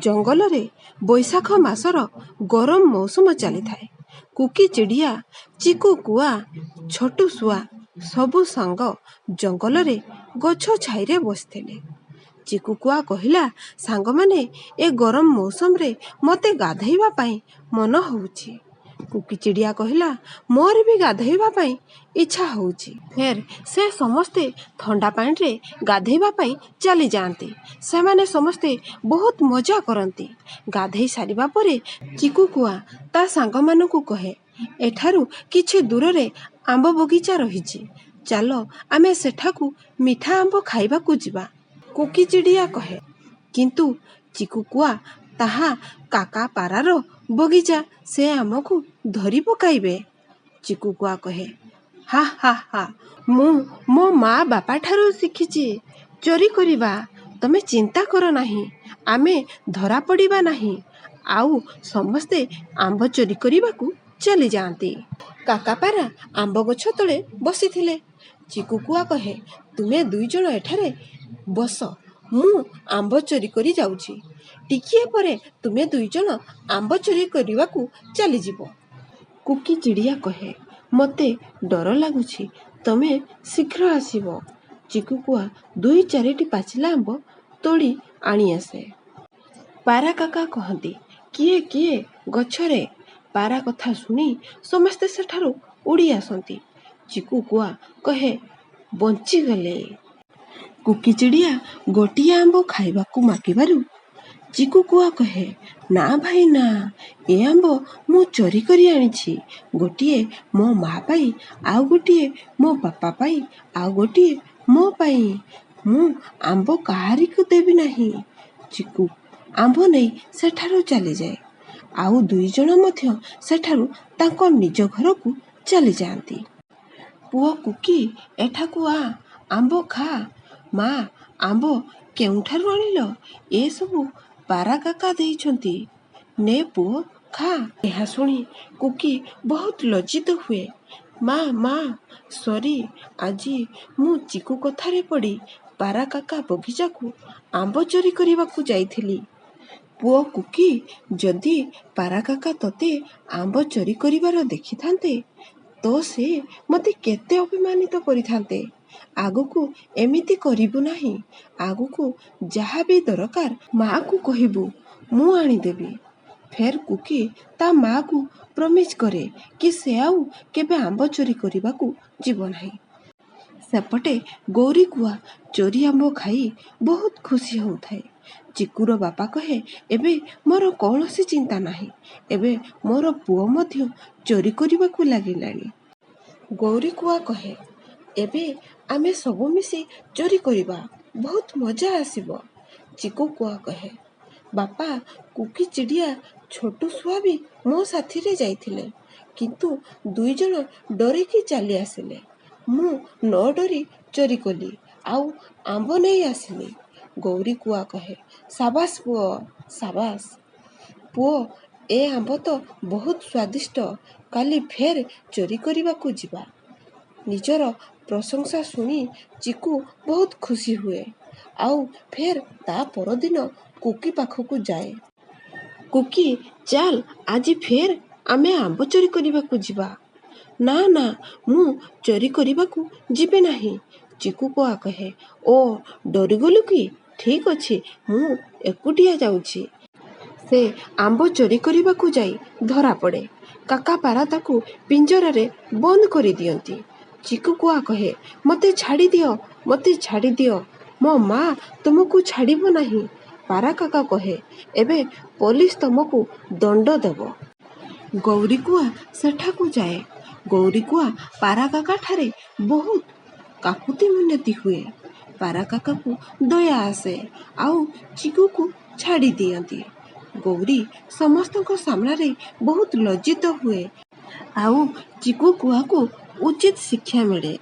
ଜଙ୍ଗଲରେ ବୈଶାଖ ମାସର ଗରମ ମୌସୁମ ଚାଲିଥାଏ। କୁକି ଚିଡ଼ିଆ, ଚିକୁ କୁଆ, ଛୋଟୁ ଶୁଆ ସବୁ ସାଙ୍ଗ ଜଙ୍ଗଲରେ ଗଛ ଛାଇରେ ବସିଥିଲେ। ଚିକୁ କୁଆ କହିଲା, ସାଙ୍ଗମାନେ, ଏ ଗରମ ମୌସମରେ ମୋତେ ଗାଧୋଇବା ପାଇଁ ମନ ହେଉଛି। କୁକି ଚିଡ଼ିଆ କହିଲା, ମୋର ବି ଗାଧୋଇବା ପାଇଁ ଇଚ୍ଛା ହେଉଛି। ଫେର୍ ସେ ସମସ୍ତେ ଥଣ୍ଡା ପାଣିରେ ଗାଧୋଇବା ପାଇଁ ଚାଲିଯାଆନ୍ତି। ସେମାନେ ସମସ୍ତେ ବହୁତ ମଜା କରନ୍ତି। ଗାଧୋଇ ସାରିବା ପରେ ଚିକୁ କୁଆ ତା ସାଙ୍ଗମାନଙ୍କୁ କହେ, ଏଠାରୁ କିଛି ଦୂରରେ ଆମ୍ବ ବଗିଚା ରହିଛି। ଚାଲ ଆମେ ସେଠାକୁ ମିଠା ଆମ୍ବ ଖାଇବାକୁ ଯିବା। କୁକି ଚିଡ଼ିଆ କହେ, କିନ୍ତୁ ଚିକୁ କୁଆ, ତାହା କାକା ପାରାର ବଗିଚା, ସେ ଆମକୁ ଧରି ପକାଇବେ। ଚିକୁ କୁଆ କହେ, ହା ହା ହା, ମୁଁ ମୋ ମା ବାପାଠାରୁ ଶିଖିଛି ଚୋରି କରିବା। ତମେ ଚିନ୍ତା କର ନାହିଁ, ଆମେ ଧରା ପଡ଼ିବା ନାହିଁ। ଆଉ ସମସ୍ତେ ଆମ୍ବ ଚୋରି କରିବାକୁ ଚାଲିଯାଆନ୍ତି। କାକା ପାରା ଆମ୍ବ ଗଛ ତଳେ ବସିଥିଲେ। ଚିକୁ କୁଆ କହେ, ତୁମେ ଦୁଇଜଣ ଏଠାରେ ବସ, ମୁଁ ଆମ୍ବ ଚୋରି କରି ଯାଉଛି। ଟିକିଏ ପରେ ତୁମେ ଦୁଇଜଣ ଆମ୍ବ ଚୋରି କରିବାକୁ ଚାଲିଯିବ। କୁକି ଚିଡ଼ିଆ କହେ, ମୋତେ ଡର ଲାଗୁଛି, ତମେ ଶୀଘ୍ର ଆସିବ। ଚିକୁ କୁଆ 2-4ଟି ପାଚିଲା ଆମ୍ବ ତୋଳି ଆଣି ଆସେ। ପାରା କାକା କହନ୍ତି, କିଏ କିଏ ଗଛରେ? ପାରା କଥା ଶୁଣି ସମସ୍ତେ ସେଠାରୁ ଉଡ଼ି ଆସନ୍ତି। ଚିକୁ କୁଆ କହେ, ବଞ୍ଚିଗଲେ। କୁକି ଚିଡ଼ିଆ ଗୋଟିଏ ଆମ୍ବ ଖାଇବାକୁ ମାଗିବାରୁ ଚିକୁ କୁଆ କହେ, ନା ଭାଇ ନା, ଏ ଆମ୍ବ ମୁଁ ଚୋରି କରି ଆଣିଛି। ଗୋଟିଏ ମୋ ମା ପାଇଁ, ଆଉ ଗୋଟିଏ ମୋ ବାପା ପାଇଁ, ଆଉ ଗୋଟିଏ ମୋ ପାଇଁ। ମୁଁ ଆମ୍ବ କାହାରିକୁ ଦେବି ନାହିଁ। ଚିକୁ ଆମ୍ବ ନେଇ ସେଠାରୁ ଚାଲିଯାଏ। ଆଉ ଦୁଇଜଣ ମଧ୍ୟ ସେଠାରୁ ତାଙ୍କ ନିଜ ଘରକୁ ଚାଲିଯାଆନ୍ତି। ପୁଅ କୁକି, ଏଠାକୁ ଆ, ଆମ୍ବ ଖା। ମା, ଆମ୍ବ କେଉଁଠାରୁ ଆଣିଲ? ଏସବୁ ପାରା କାକା ଦେଇଛନ୍ତି। ନେ ପୁଅ, ଖା। ଏହା ଶୁଣି କୁକି ବହୁତ ଲଜ୍ଜିତ ହୁଏ। ମା, ସରି, ଆଜି ମୁଁ ଚିକୁ କଥାରେ ପଡ଼ି ପାରା କାକା ବଗିଚାକୁ ଆମ୍ବ ଚୋରି କରିବାକୁ ଯାଇଥିଲି। ପୁଅ କୁକି, ଯଦି ପାରା କାକା ତୋତେ ଆମ୍ବ ଚୋରି କରିବାର ଦେଖିଥାନ୍ତେ, ତ ସେ ମୋତେ କେତେ ଅପମାନିତ କରିଥାନ୍ତେ। ଆଗକୁ ଏମିତି କରିବୁ ନାହିଁ। ଆଗକୁ ଯାହା ବି ଦରକାର ମାଆକୁ କହିବୁ, ମୁଁ ଆଣିଦେବି। ଫେର୍ କୁକି ତା ମାଆକୁ ପ୍ରମିସ୍ କରେ କି ସେ ଆଉ କେବେ ଆମ୍ବ ଚୋରି କରିବାକୁ ଯିବ ନାହିଁ। ସେପଟେ ଗୌରୀ କୁଆ ଚୋରି ଆମ୍ବ ଖାଇ ବହୁତ ଖୁସି ହେଉଥାଏ। ଚିକୁର ବାପା କହେ, ଏବେ ମୋର କୌଣସି ଚିନ୍ତା ନାହିଁ। ଏବେ ମୋର ପୁଅ ମଧ୍ୟ ଚୋରି କରିବାକୁ ଲାଗିଲାଣି। ଗୌରୀ କୁଆ କହେ, ଏବେ ଆମେ ସବୁ ମିଶି ଚୋରି କରିବା, ବହୁତ ମଜା ଆସିବ। ଚିକୁ କୁଆ କହେ, ବାପା, କୁକି ଚିଡ଼ିଆ, ଛୋଟୁ ଶୁଆ ବି ମୋ ସାଥିରେ ଯାଇଥିଲେ, କିନ୍ତୁ ଦୁଇଜଣ ଡରିକି ଚାଲି ଆସିଲେ। ମୁଁ ନ ଡରି ଚୋରି କଲି, ଆଉ ଆମ୍ବ ନେଇ ଆସିଲି। ଗୌରୀ କୁଆ କହେ, ସାବାସ୍ ପୁଅ, ସାବାସ୍। ପୁଅ, ଏ ଆମ୍ବ ତ ବହୁତ ସ୍ୱାଦିଷ୍ଟ। କାଲି ଫେର୍ ଚୋରି କରିବାକୁ ଯିବା। ନିଜର ପ୍ରଶଂସା ଶୁଣି ଚିକୁ ବହୁତ ଖୁସି ହୁଏ। ଆଉ ଫେର୍ ତା ପରଦିନ କୁକି ପାଖକୁ ଯାଏ। କୁକି, ଚାଲ ଆଜି ଫେର୍ ଆମେ ଆମ୍ବ ଚୋରି କରିବାକୁ ଯିବା। ନା ନା, ମୁଁ ଚୋରି କରିବାକୁ ଯିବି ନାହିଁ। ଚିକୁ କୁଆ କହେ, ଓ, ଡରିଗଲୁ କି? ଠିକ୍ ଅଛି, ମୁଁ ଏକୁଟିଆ ଯାଉଛି। ସେ ଆମ୍ବ ଚୋରି କରିବାକୁ ଯାଇ ଧରାପଡ଼େ। କାକା ପାରା ତାକୁ ପିଞ୍ଜରାରେ ବନ୍ଦ କରିଦିଅନ୍ତି। ଚିକୁ କୁଆ କହେ, ମୋତେ ଛାଡ଼ିଦିଅ, ମୋତେ ଛାଡ଼ିଦିଅ। ମୋ ମା ତୁମକୁ ଛାଡ଼ିବ ନାହିଁ। ପାରା କାକା କହେ, ଏବେ ପୋଲିସ ତୁମକୁ ଦଣ୍ଡ ଦେବ। ଗୌରୀ କୁଆ ସେଠାକୁ ଯାଏ। ଗୌରୀ କୁଆ ପାରା କାକାଠାରେ ବହୁତ କାକୁତି ମିନତି ହୁଏ। ପାରା କାକାକୁ ଦୟା ଆସେ, ଆଉ ଚିକୁକୁ ଛାଡ଼ି ଦିଅନ୍ତି। ଗୌରୀ ସମସ୍ତଙ୍କ ସାମ୍ନାରେ ବହୁତ ଲଜ୍ଜିତ ହୁଏ। ଆଉ ଚିକୁ କୁଆକୁ ଉଚିତ ଶିକ୍ଷା ମିଳେ।